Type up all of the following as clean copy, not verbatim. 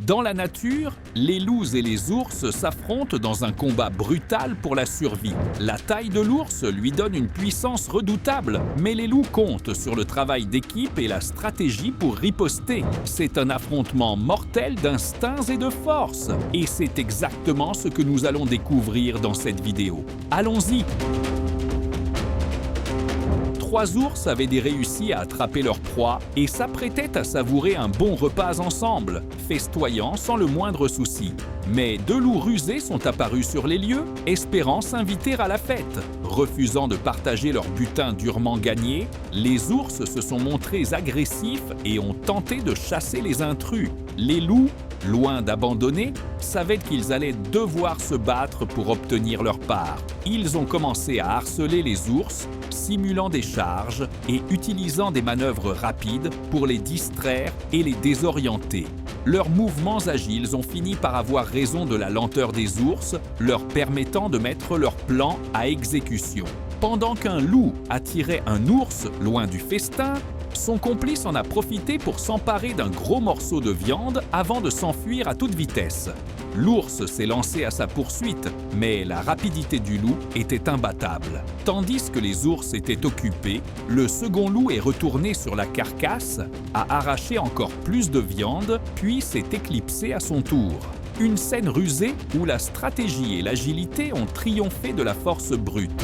Dans la nature, les loups et les ours s'affrontent dans un combat brutal pour la survie. La taille de l'ours lui donne une puissance redoutable, mais les loups comptent sur le travail d'équipe et la stratégie pour riposter. C'est un affrontement mortel d'instincts et de force. Et c'est exactement ce que nous allons découvrir dans cette vidéo. Allons-y! 3 ours avaient réussi à attraper leur proie et s'apprêtaient à savourer un bon repas ensemble, festoyant sans le moindre souci. Mais 2 loups rusés sont apparus sur les lieux, espérant s'inviter à la fête. Refusant de partager leur butin durement gagné, les ours se sont montrés agressifs et ont tenté de chasser les intrus. Les loups, loin d'abandonner, savaient qu'ils allaient devoir se battre pour obtenir leur part. Ils ont commencé à harceler les ours, simulant des charges et utilisant des manœuvres rapides pour les distraire et les désorienter. Leurs mouvements agiles ont fini par avoir raison de la lenteur des ours, leur permettant de mettre leur plan à exécution. Pendant qu'un loup attirait un ours loin du festin, son complice en a profité pour s'emparer d'un gros morceau de viande avant de s'enfuir à toute vitesse. L'ours s'est lancé à sa poursuite, mais la rapidité du loup était imbattable. Tandis que les ours étaient occupés, le second loup est retourné sur la carcasse, a arraché encore plus de viande, puis s'est éclipsé à son tour. Une scène rusée où la stratégie et l'agilité ont triomphé de la force brute.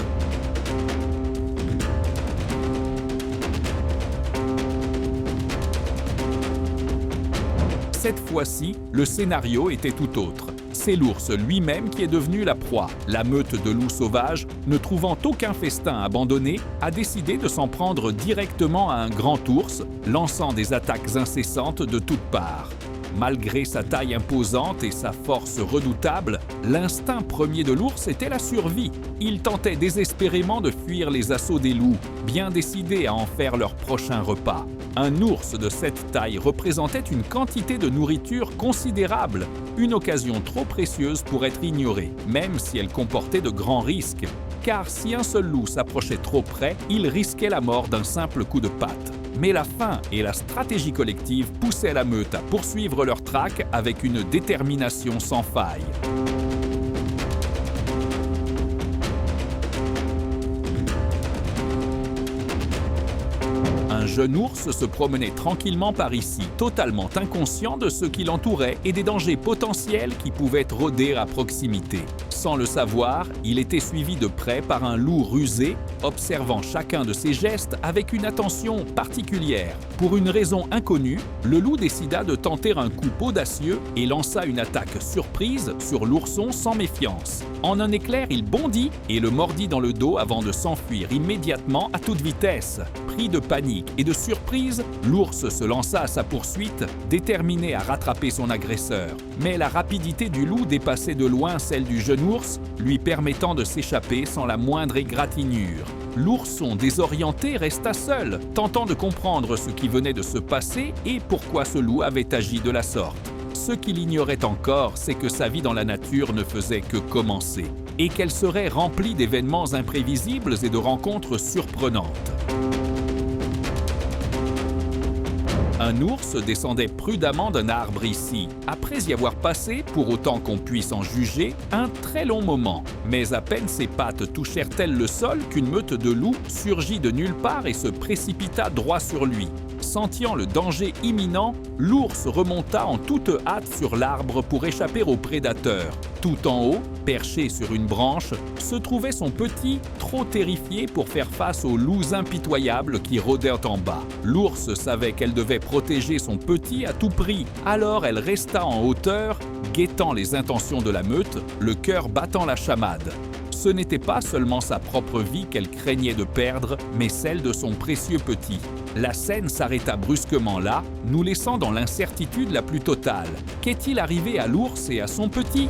Cette fois-ci, le scénario était tout autre. C'est l'ours lui-même qui est devenu la proie. La meute de loups sauvages, ne trouvant aucun festin abandonné, a décidé de s'en prendre directement à un grand ours, lançant des attaques incessantes de toutes parts. Malgré sa taille imposante et sa force redoutable, l'instinct premier de l'ours était la survie. Il tentait désespérément de fuir les assauts des loups, bien décidés à en faire leur prochain repas. Un ours de cette taille représentait une quantité de nourriture considérable, une occasion trop précieuse pour être ignorée, même si elle comportait de grands risques. Car si un seul loup s'approchait trop près, il risquait la mort d'un simple coup de patte. Mais la faim et la stratégie collective poussaient la meute à poursuivre leur traque avec une détermination sans faille. Un jeune ours se promenait tranquillement par ici, totalement inconscient de ce qui l'entourait et des dangers potentiels qui pouvaient rôder à proximité. Sans le savoir, il était suivi de près par un loup rusé, observant chacun de ses gestes avec une attention particulière. Pour une raison inconnue, le loup décida de tenter un coup audacieux et lança une attaque surprise sur l'ourson sans méfiance. En un éclair, il bondit et le mordit dans le dos avant de s'enfuir immédiatement à toute vitesse. Pris de panique et de surprise, l'ours se lança à sa poursuite, déterminé à rattraper son agresseur. Mais la rapidité du loup dépassait de loin celle du jeune ours, lui permettant de s'échapper sans la moindre égratignure. L'ourson désorienté resta seul, tentant de comprendre ce qui venait de se passer et pourquoi ce loup avait agi de la sorte. Ce qu'il ignorait encore, c'est que sa vie dans la nature ne faisait que commencer, et qu'elle serait remplie d'événements imprévisibles et de rencontres surprenantes. Un ours descendait prudemment d'un arbre ici, après y avoir passé, pour autant qu'on puisse en juger, un très long moment. Mais à peine ses pattes touchèrent-elles le sol qu'une meute de loups surgit de nulle part et se précipita droit sur lui. Sentant le danger imminent, l'ours remonta en toute hâte sur l'arbre pour échapper aux prédateurs. Tout en haut, perché sur une branche, se trouvait son petit, trop terrifié pour faire face aux loups impitoyables qui rôdaient en bas. L'ours savait qu'elle devait protéger son petit à tout prix, alors elle resta en hauteur, guettant les intentions de la meute, le cœur battant la chamade. Ce n'était pas seulement sa propre vie qu'elle craignait de perdre, mais celle de son précieux petit. La scène s'arrêta brusquement là, nous laissant dans l'incertitude la plus totale. Qu'est-il arrivé à l'ours et à son petit ?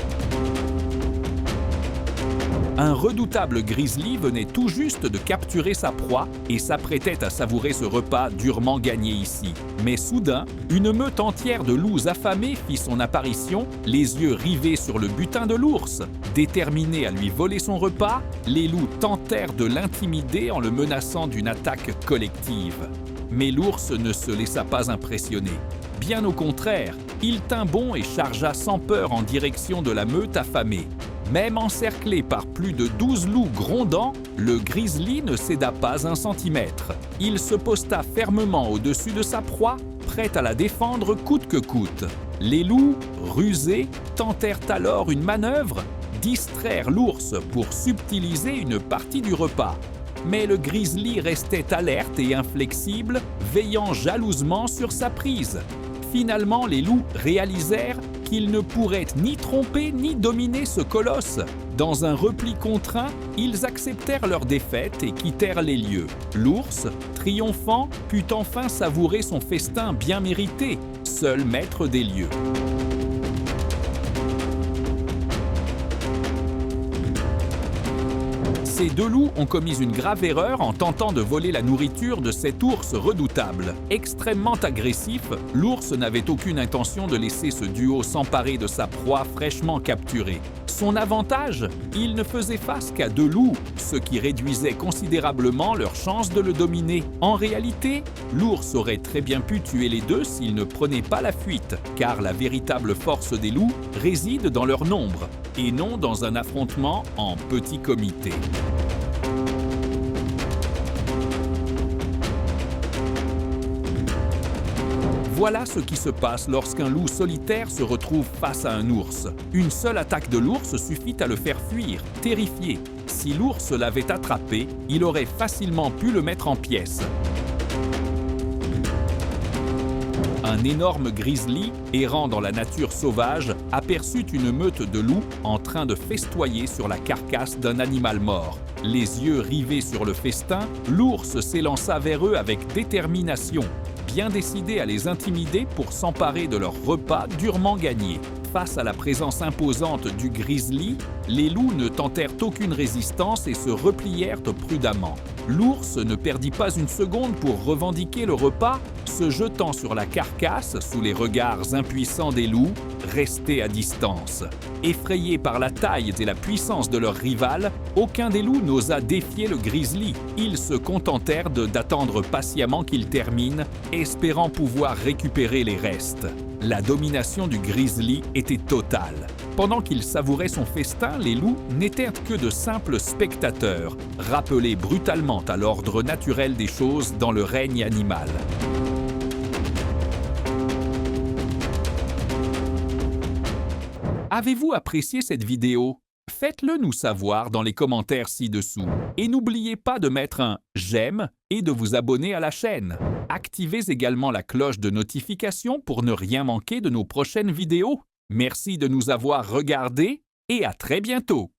Un redoutable grizzly venait tout juste de capturer sa proie et s'apprêtait à savourer ce repas durement gagné ici. Mais soudain, une meute entière de loups affamés fit son apparition, les yeux rivés sur le butin de l'ours. Déterminés à lui voler son repas, les loups tentèrent de l'intimider en le menaçant d'une attaque collective. Mais l'ours ne se laissa pas impressionner. Bien au contraire, Il tint bon et chargea sans peur en direction de la meute affamée. Même encerclé par plus de 12 loups grondants, le grizzly ne céda pas un centimètre. Il se posta fermement au-dessus de sa proie, prêt à la défendre coûte que coûte. Les loups, rusés, tentèrent alors une manœuvre, distraire l'ours pour subtiliser une partie du repas. Mais le grizzly restait alerte et inflexible, veillant jalousement sur sa prise. Finalement, les loups réalisèrent qu'ils ne pourraient ni tromper ni dominer ce colosse. Dans un repli contraint, ils acceptèrent leur défaite et quittèrent les lieux. L'ours, triomphant, put enfin savourer son festin bien mérité, seul maître des lieux. Ces deux loups ont commis une grave erreur en tentant de voler la nourriture de cet ours redoutable. Extrêmement agressif, l'ours n'avait aucune intention de laisser ce duo s'emparer de sa proie fraîchement capturée. Son avantage, il ne faisait face qu'à deux loups, ce qui réduisait considérablement leurs chances de le dominer. En réalité, l'ours aurait très bien pu tuer les deux s'il ne prenait pas la fuite, car la véritable force des loups réside dans leur nombre, et non dans un affrontement en petit comité. Voilà ce qui se passe lorsqu'un loup solitaire se retrouve face à un ours. Une seule attaque de l'ours suffit à le faire fuir, terrifié. Si l'ours l'avait attrapé, il aurait facilement pu le mettre en pièces. Un énorme grizzly, errant dans la nature sauvage, aperçut une meute de loups en train de festoyer sur la carcasse d'un animal mort. Les yeux rivés sur le festin, l'ours s'élança vers eux avec détermination, bien décidé à les intimider pour s'emparer de leur repas durement gagné. Face à la présence imposante du grizzly, les loups ne tentèrent aucune résistance et se replièrent prudemment. L'ours ne perdit pas une seconde pour revendiquer le repas, se jetant sur la carcasse sous les regards impuissants des loups, restés à distance. Effrayés par la taille et la puissance de leur rival, aucun des loups n'osa défier le grizzly. Ils se contentèrent d'attendre patiemment qu'il termine, espérant pouvoir récupérer les restes. La domination du grizzly était totale. Pendant qu'il savourait son festin, les loups n'étaient que de simples spectateurs, rappelés brutalement à l'ordre naturel des choses dans le règne animal. Avez-vous apprécié cette vidéo? Faites-le nous savoir dans les commentaires ci-dessous. Et n'oubliez pas de mettre un « j'aime » et de vous abonner à la chaîne. Activez également la cloche de notification pour ne rien manquer de nos prochaines vidéos. Merci de nous avoir regardés et à très bientôt.